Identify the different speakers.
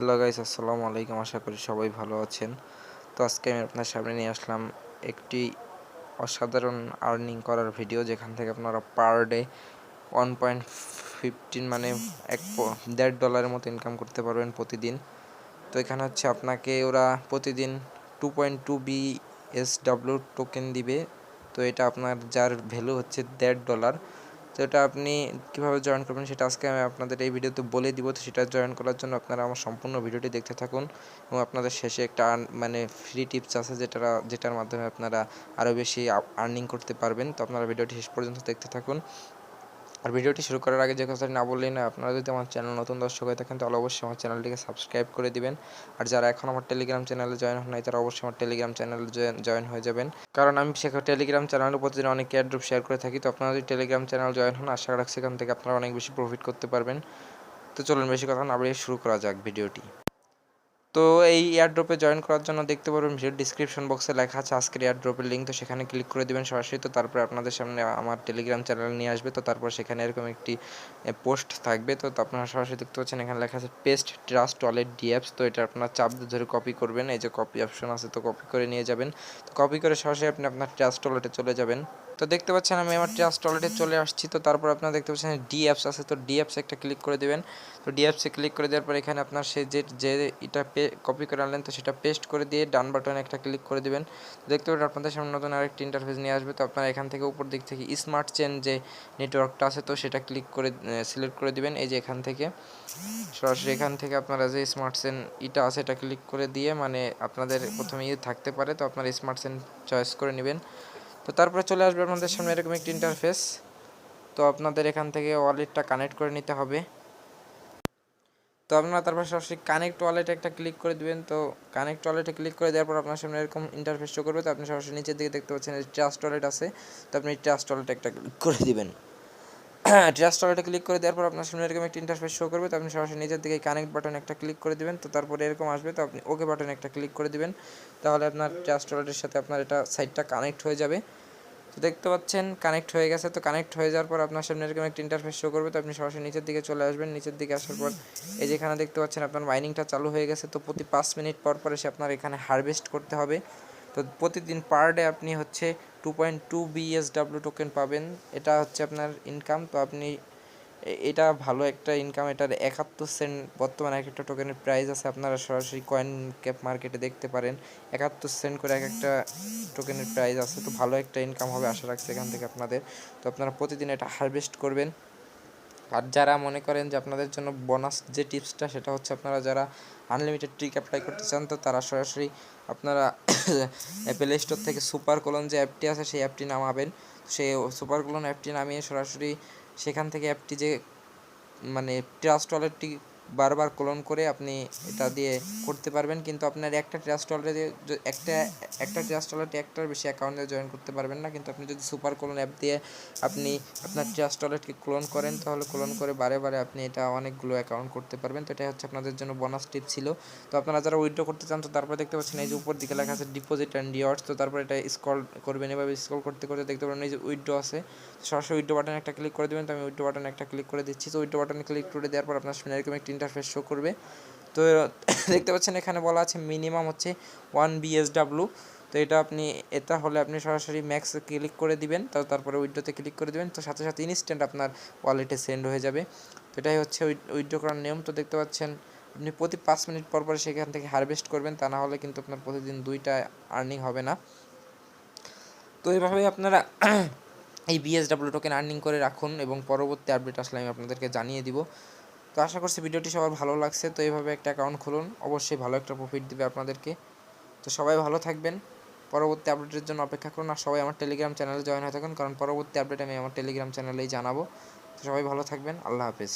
Speaker 1: Hello guys, আসসালামু আলাইকুম। আশা করি সবাই ভালো আছেন। তো আজকে আমি আপনার সামনে নিয়ে আসলাম একটি অসাধারণ আর্নিং করার ভিডিও, যেখান থেকে আপনারা পার ডে 1.15 মানে $1.5 মতো ইনকাম করতে পারবেন প্রতিদিন। তো এখানে হচ্ছে আপনাকে ওরা প্রতিদিন 2.2 BSW টোকেন দিবে। তো এটা আপনার যার ভ্যালু হচ্ছে $1.5। তো এটা আপনি কীভাবে জয়েন করবেন সেটা আজকে আমি আপনাদের এই ভিডিওতে বলে দিব। তো সেটা জয়েন করার জন্য আপনারা আমার সম্পূর্ণ ভিডিওটি দেখতে থাকুন এবং আপনাদের শেষে একটা ফ্রি টিপস আছে যেটার মাধ্যমে আপনারা আরও বেশি আর্নিং করতে পারবেন। তো আপনারা ভিডিওটি শেষ পর্যন্ত দেখতে থাকুন। আর ভিডিওটি শুরু করার আগে যে কথাটি না বললেই না, আপনারা যদি আমার চ্যানেল নতুন দর্শক হয়ে থাকেন তাহলে অবশ্যই আমার চ্যানেলটিকে সাবস্ক্রাইব করে দিবেন। আর যারা এখন আমার টেলিগ্রাম চ্যানেলে জয়েন হন নাই তারা অবশ্যই আমার টেলিগ্রাম চ্যানেলে জয়েন হয়ে যাবেন, কারণ আমি সেখানে টেলিগ্রাম চ্যানেলে প্রতিদিন অনেক এয়ারড্রপ শেয়ার করে থাকি। তো আপনারা যদি টেলিগ্রাম চ্যানেল জয়েন হন, আশা রাখছি সেখান থেকে আপনারা অনেক বেশি প্রফিট করতে পারবেন। তো চলুন বেশি কথা না বাড়িয়ে শুরু করা যাক ভিডিওটি। তো এই এয়ারড্রপে জয়েন করার জন্য দেখতে পারবেন ভিডিও ডিসক্রিপশন বক্সে লেখা আছে আজকের এয়ারড্রপের লিঙ্ক। তো সেখানে ক্লিক করে দেবেন সরাসরি। তো তারপরে আপনাদের সামনে আমার টেলিগ্রাম চ্যানেল নিয়ে আসবে। তো তারপর সেখানে এরকম একটি পোস্ট থাকবে। তো আপনারা সরাসরি দেখতে পাচ্ছেন এখানে লেখা আছে পেস্ট ট্রাস্ট ওয়ালেট ডিঅ্যাপস। তো এটা আপনারা চাপ ধরে কপি করবেন, এই যে কপি অপশন আছে, তো কপি করে নিয়ে যাবেন। তো কপি করে সরাসরি আপনি আপনার ট্রাস্ট ওয়ালেটে চলে যাবেন। তো দেখতে পাচ্ছেন আমি আমার ট্রাস্ট ওয়ালেটে চলে আসছি। তো তারপর আপনারা দেখতে পাচ্ছেন ডি অ্যাপস আছে, তো ডি অ্যাপসে একটা ক্লিক করে দেবেন। তো ডি অ্যাপসে ক্লিক করে দেওয়ার পর এখানে আপনার যে এটা কপি করে আনলেন তো সেটা পেস্ট করে দিয়ে ডান বাটনে একটা ক্লিক করে দেবেন। দেখতে পাবেন আপনাদের সামনে নতুন আরেকটি ইন্টারফেস নিয়ে আসবে। তো আপনারা এখান থেকে উপর দিক থেকে স্মার্ট চেন যে নেটওয়ার্কটা আছে তো সেটা ক্লিক করে সিলেক্ট করে দিবেন। এই যে এখান থেকে সরাসরি এখান থেকে আপনারা যে স্মার্ট চেন এটা আছে এটা ক্লিক করে দিয়ে, মানে আপনাদের প্রথমে থাকতে পারে, তো আপনারা স্মার্ট চেন চয়েস করে নেবেন। তো তারপরে চলে আসবে আপনাদের সামনে এরকম একটি ইন্টারফেস। তো আপনাদের এখান থেকে ওয়ালেটটা কানেক্ট করে নিতে হবে। তো আপনারা তারপর সরাসরি কানেক্ট ওয়ালেটে একটা ক্লিক করে দিবেন। তো কানেক্ট ওয়ালেটে ক্লিক করে দেওয়ার পর আপনার সামনে এরকম ইন্টারফেস শো করবে। তো আপনি সরাসরি নিচের দিকে দেখতে পাচ্ছেন ট্রাস্ট ওয়ালেট আছে, তো আপনি ট্রাস্ট ওয়ালেটে একটা ক্লিক করে দিবেন। ট্রাস্ট ওয়ালেটে ক্লিক করে দেওয়ার পর আপনার সামনে এরকম একটা ইন্টারফেস শো করবে। তো আপনি সরাসরি নিচের দিকে কানেক্ট বাটনে একটা ক্লিক করে দিবেন। তো তারপরে এরকম আসবে, তো আপনি ওকে বাটনে একটা ক্লিক করে দিবেন। তাহলে আপনার ট্রাস্ট ওয়ালেটের সাথে আপনার এটা সাইটটা কানেক্ট হয়ে যাবে। তো দেখতে পাচ্ছেন কানেক্ট হয়ে গেছে। তো কানেক্ট হয়ে যাওয়ার পর আপনার সামনে এরকম একটা ইন্টারফেস শো করবে। তো আপনি সরাসরি নিচের দিকে চলে আসবেন। নিচের দিকে আসার পর এই যেখানে দেখতে পাচ্ছেন আপনার মাইনিংটা চালু হয়ে গেছে। তো প্রতি 5 মিনিট পর পর এসে আপনার এখানে হারভেস্ট করতে হবে। তো প্রতিদিন পার ডে আপনি হচ্ছে 2.2 BSW টোকেন পাবেন। এটা হচ্ছে আপনার ইনকাম। তো আপনি এটা ভালো একটা ইনকাম। এটার 71 সেন্ট বর্তমানে এক একটা টোকেনের প্রাইস আছে, আপনারা সরাসরি কয়েন ক্যাপ মার্কেটে দেখতে পারেন 71 সেন্ট করে এক একটা টোকেনের প্রাইস আছে। তো ভালো একটা ইনকাম হবে আশা রাখছি এখান থেকে আপনাদের। তো আপনারা প্রতিদিন এটা হারভেস্ট করবেন। আর যারা মনে করেন যে আপনাদের জন্য বোনাস যে টিপসটা সেটা হচ্ছে, আপনারা যারা আনলিমিটেড ট্রিক অ্যাপ্লাই করতে চান তো তারা সরাসরি আপনারা প্লে স্টোর থেকে সুপার কোলন যে অ্যাপটি আছে সেই অ্যাপটি নামাবেন। সেই সুপার কোলন অ্যাপটি নামিয়ে সরাসরি সেখান থেকে অ্যাপটি যে মানে ট্রাস্ট ওয়ালেটটি বারবার ক্লোন করে আপনি এটা দিয়ে করতে পারবেন। কিন্তু আপনার একটা ট্রাস্ট ওয়ালেটে একটা ট্রাস্ট ওয়ালেটে একটার বেশি অ্যাকাউন্টে জয়েন করতে পারবেন না। কিন্তু আপনি যদি সুপার ক্লোন অ্যাপ দিয়ে আপনি আপনার ট্রাস্ট ওয়ালেটকে ক্লোন করেন তাহলে ক্লোন করে বারে বারে আপনি এটা অনেকগুলো অ্যাকাউন্ট করতে পারবেন। তো এটাই হচ্ছে আপনাদের জন্য বোনাস টিপ ছিল। তো আপনারা যারা উইথড্র করতে চান তো তারপরে দেখতে পাচ্ছেন এই যে উপর দিকে লেখা আছে ডিপোজিট অ্যান্ড রিওয়ার্ডস। তো তারপরে এটা স্ক্রল করবেন, এভাবে স্ক্রল করতে করতে দেখতে পাবেন এই যে উইথড্র আছে, সরাসরি উইথড্র বাটনে একটা ক্লিক করে দেবেন। তো আমি উইথড্র বাটনে একটা ক্লিক করে দিচ্ছি। তো উইথড্র বাটনে ক্লিক করে দেওয়ার পর আপনার সামনে এরকম একটা ইন্টারফেস শো করবে। তো দেখতে পাচ্ছেন এখানে বলা আছে মিনিমাম হচ্ছে 1 BSW। তো এটা হলে আপনি সরাসরি ম্যাক্স ক্লিক করে দিবেন। তো তারপরে উইথড্রোতে ক্লিক করে দিবেন। তো সাথে সাথে ইনস্ট্যান্ট আপনার ওয়ালেটে সেন্ড হয়ে যাবে। তো এটাই হচ্ছে উইথড্র করার নিয়ম। তো দেখতে পাচ্ছেন আপনি প্রতি 5 মিনিট পর পর সেখান থেকে হারভেস্ট করবেন, তা না হলে কিন্তু আপনার প্রতিদিন 2টা আর্নিং হবে না। তো এইভাবেই আপনারা এই BSW টোকেন আর্নিং করে রাখুন এবং পরবর্তী আপডেট আসলে আমি আপনাদেরকে জানিয়ে দিব। তো আশা করছি ভিডিওটি সবার ভালো লাগছে। তো এইভাবে একটা অ্যাকাউন্ট খুলুন, অবশ্যই ভালো একটা প্রফিট দিবে আপনাদেরকে। তো সবাই ভালো থাকবেন, পরবর্তী আপডেটের জন্য অপেক্ষা করুন। আর সবাই আমার টেলিগ্রাম চ্যানেলে জয়েন হয়ে থাকুন, কারণ পরবর্তী আপডেট আমি আমার টেলিগ্রাম চ্যানেলেই জানাবো। তো সবাই ভালো থাকবেন, আল্লাহ হাফেজ।